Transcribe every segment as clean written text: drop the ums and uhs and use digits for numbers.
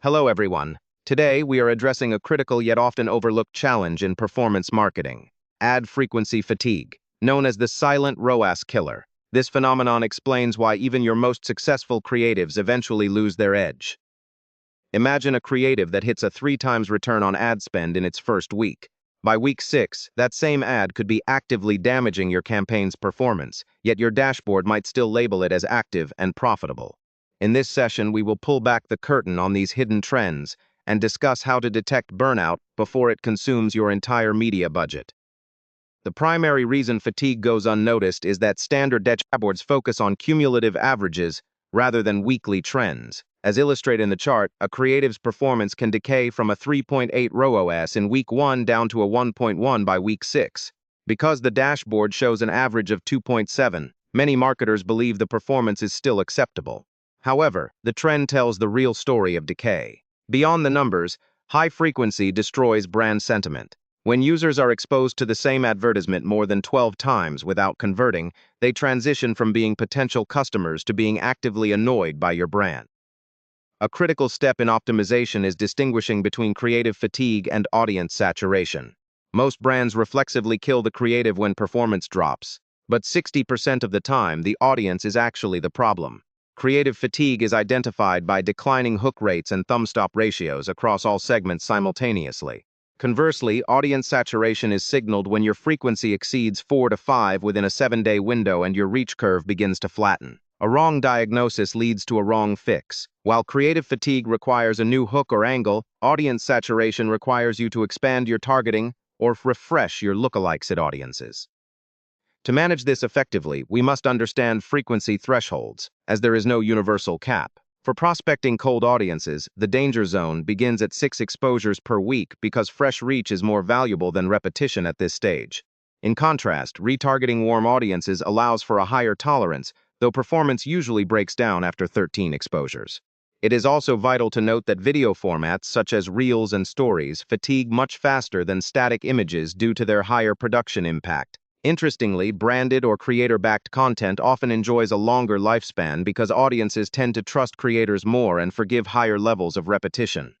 Hello everyone. Today we are addressing a critical yet often overlooked challenge in performance marketing: ad frequency fatigue, known as the silent ROAS killer. This phenomenon explains why even your most successful creatives eventually lose their edge. Imagine a creative that hits a 3 times return on ad spend in its first week. By week 6, that same ad could be actively damaging your campaign's performance, yet your dashboard might still label it as active and profitable. In this session, we will pull back the curtain on these hidden trends and discuss how to detect burnout before it consumes your entire media budget. The primary reason fatigue goes unnoticed is that standard dashboards focus on cumulative averages rather than weekly trends. As illustrated in the chart, a creative's performance can decay from a 3.8 ROAS in week 1 down to a 1.1 by week 6. Because the dashboard shows an average of 2.7, many marketers believe the performance is still acceptable. However, the trend tells the real story of decay. Beyond the numbers, high frequency destroys brand sentiment. When users are exposed to the same advertisement more than 12 times without converting, they transition from being potential customers to being actively annoyed by your brand. A critical step in optimization is distinguishing between creative fatigue and audience saturation. Most brands reflexively kill the creative when performance drops, but 60% of the time, the audience is actually the problem. Creative fatigue is identified by declining hook rates and thumb-stop ratios across all segments simultaneously. Conversely, audience saturation is signaled when your frequency exceeds 4 to 5 within a 7-day window and your reach curve begins to flatten. A wrong diagnosis leads to a wrong fix. While creative fatigue requires a new hook or angle, audience saturation requires you to expand your targeting or refresh your lookalikes audiences. To manage this effectively, we must understand frequency thresholds, as there is no universal cap. For prospecting cold audiences, the danger zone begins at 6 exposures per week because fresh reach is more valuable than repetition at this stage. In contrast, retargeting warm audiences allows for a higher tolerance, though performance usually breaks down after 13 exposures. It is also vital to note that video formats such as Reels and Stories fatigue much faster than static images due to their higher production impact. Interestingly, branded or creator-backed content often enjoys a longer lifespan because audiences tend to trust creators more and forgive higher levels of repetition.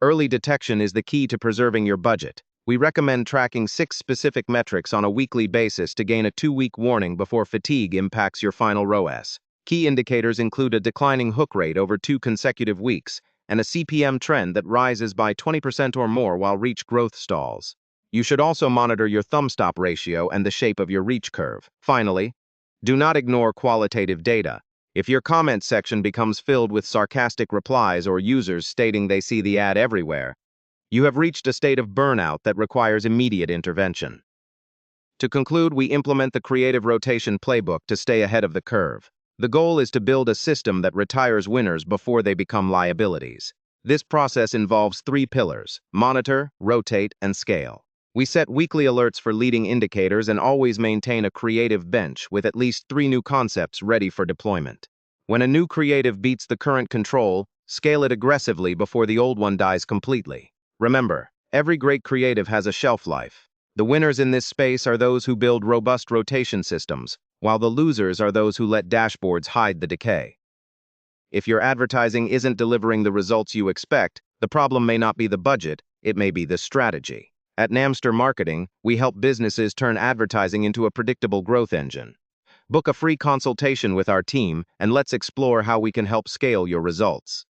Early detection is the key to preserving your budget. We recommend tracking 6 specific metrics on a weekly basis to gain a 2-week warning before fatigue impacts your final ROAS. Key indicators include a declining hook rate over 2 consecutive weeks and a CPM trend that rises by 20% or more while reach growth stalls. You should also monitor your thumb-stop ratio and the shape of your reach curve. Finally, do not ignore qualitative data. If your comment section becomes filled with sarcastic replies or users stating they see the ad everywhere, you have reached a state of burnout that requires immediate intervention. To conclude, we implement the creative rotation playbook to stay ahead of the curve. The goal is to build a system that retires winners before they become liabilities. This process involves 3 pillars: monitor, rotate, and scale. We set weekly alerts for leading indicators and always maintain a creative bench with at least 3 new concepts ready for deployment. When a new creative beats the current control, scale it aggressively before the old one dies completely. Remember, every great creative has a shelf life. The winners in this space are those who build robust rotation systems, while the losers are those who let dashboards hide the decay. If your advertising isn't delivering the results you expect, the problem may not be the budget, it may be the strategy. At Namster Marketing, we help businesses turn advertising into a predictable growth engine. Book a free consultation with our team, and let's explore how we can help scale your results.